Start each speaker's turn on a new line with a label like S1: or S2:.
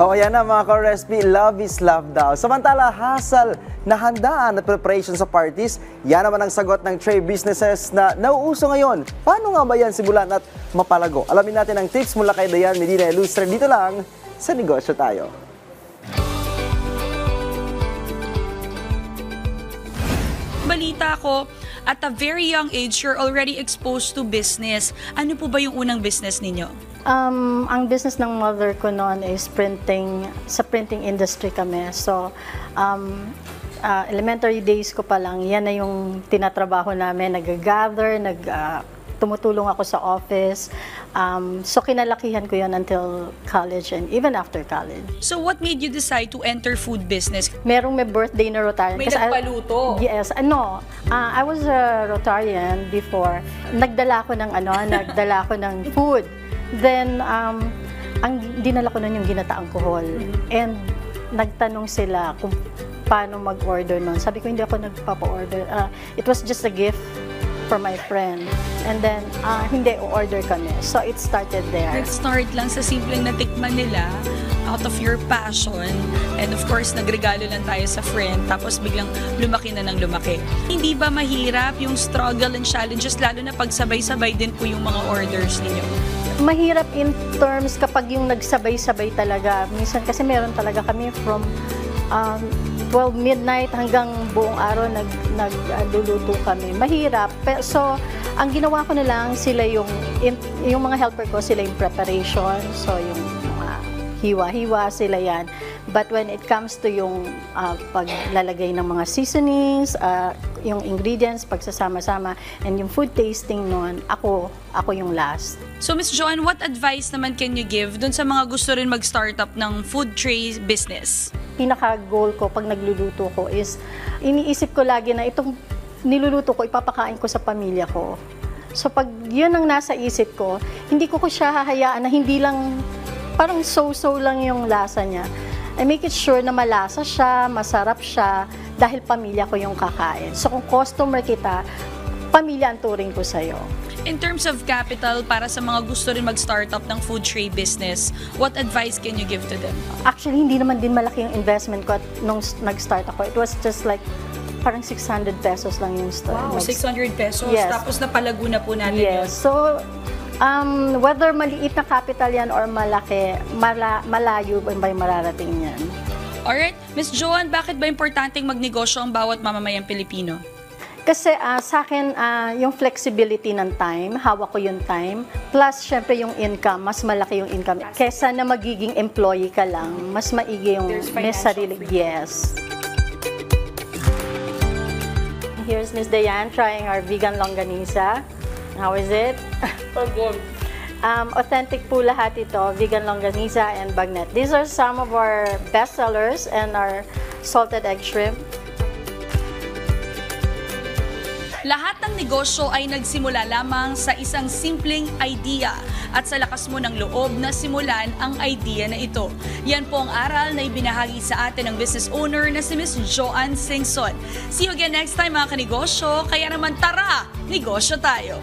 S1: O yan na mga ka-recipe, love is love daw. Samantala, hassle na handaan at preparation sa parties, yan naman ang sagot ng tray businesses na nauuso ngayon. Paano nga ba yan simulan at mapalago? Alamin natin ang tips mula kay Dayan Medina Ilustre dito lang sa Negosyo Tayo.
S2: Balita ko, at a very young age, you're already exposed to business. Ano po ba yung unang business ninyo?
S3: Ang business ng mother ko noon is printing, sa printing industry kami. So, elementary days ko pa lang, yan na yung tinatrabaho namin, nag-gather, tumutulong ako sa office. So, kinalakihan ko yun until college and even after college.
S2: So, what made you decide to enter food business?
S3: Merong may birthday na Rotarian.
S2: May nagpaluto?
S3: Yes. I was a Rotarian before. Nagdala ko ng food. Then, ang dinala ko nun yung ginataang kohol. And nagtanong sila kung paano mag-order nun. Sabi ko, hindi ako nagpapa-order. It was just a gift for my friend. And then, hindi, o-order kami. So, it started there.
S2: Nag-start lang sa simpleng natikman nila out of your passion. And of course, nagregalo lang tayo sa friend. Tapos biglang lumaki na ng lumaki. Hindi ba mahirap yung struggle and challenges, lalo na12-sabay din po yung mga orders ninyo?
S3: Mahirap in terms kapag yung nagsabay-sabay talaga. Minsan kasi meron talaga kami from 12 midnight hanggang buong araw nagluluto kami. Mahirap. So, ang ginawa ko na lang sila yung mga helper ko, sila yung preparation. So, yung mga hiwa-hiwa, sila yan. But when it comes to yung paglalagay ng mga seasonings, yung ingredients, pagsasama-sama, and yung food tasting nun, ako yung last.
S2: So, Ms. Joan, what advice naman can you give dun sa mga gusto rin mag-startup ng food tray business?
S3: Pinaka-goal ko pag nagluluto ko is, iniisip ko lagi na itong niluluto ko, ipapakain ko sa pamilya ko. So, pag yun ang nasa isip ko, hindi ko siya hahayaan na hindi lang, parang so-so lang yung lasa niya. I make it sure na malasa siya, masarap siya, dahil pamilya ko yung kakain. So kung customer kita, pamilya ang turing ko sa'yo.
S2: In terms of capital, para sa mga gusto rin mag-startup ng food tray business, what advice can you give to them?
S3: Actually, hindi naman din malaki yung investment ko at nung nag-start ako. It was just like, parang 600 pesos lang yung start.
S2: Wow, 600 pesos?
S3: Yes.
S2: Tapos napalago na po natin yun.
S3: Yes. So, whether maliit na capital yan or malaki, malayo ba yung mararating yan?
S2: Alright, Ms. Joan, bakit ba importanteng magnegosyo ang bawat mamamayang Pilipino?
S3: Kasi sa akin, yung flexibility ng time, hawak ko yung time, plus syempre yung income, mas malaki yung income. Kesa na magiging employee ka lang, mas maigi yung may sarili. Yes. Here's Ms. Dayan trying our vegan longanisa. How is it?
S2: Good.
S3: Authentic po lahat ito, vegan longanisa and bagnet. These are some of our best sellers and our salted egg shrimp.
S2: Lahat ng negosyo ay nagsimula lamang sa isang simpleng idea at sa lakas mo ng loob na simulan ang idea na ito. Yan po ang aral na ibinahagi sa atin ng business owner na si Ms. Joan Singson. See you again next time mga kanegosyo, kaya naman tara, negosyo tayo!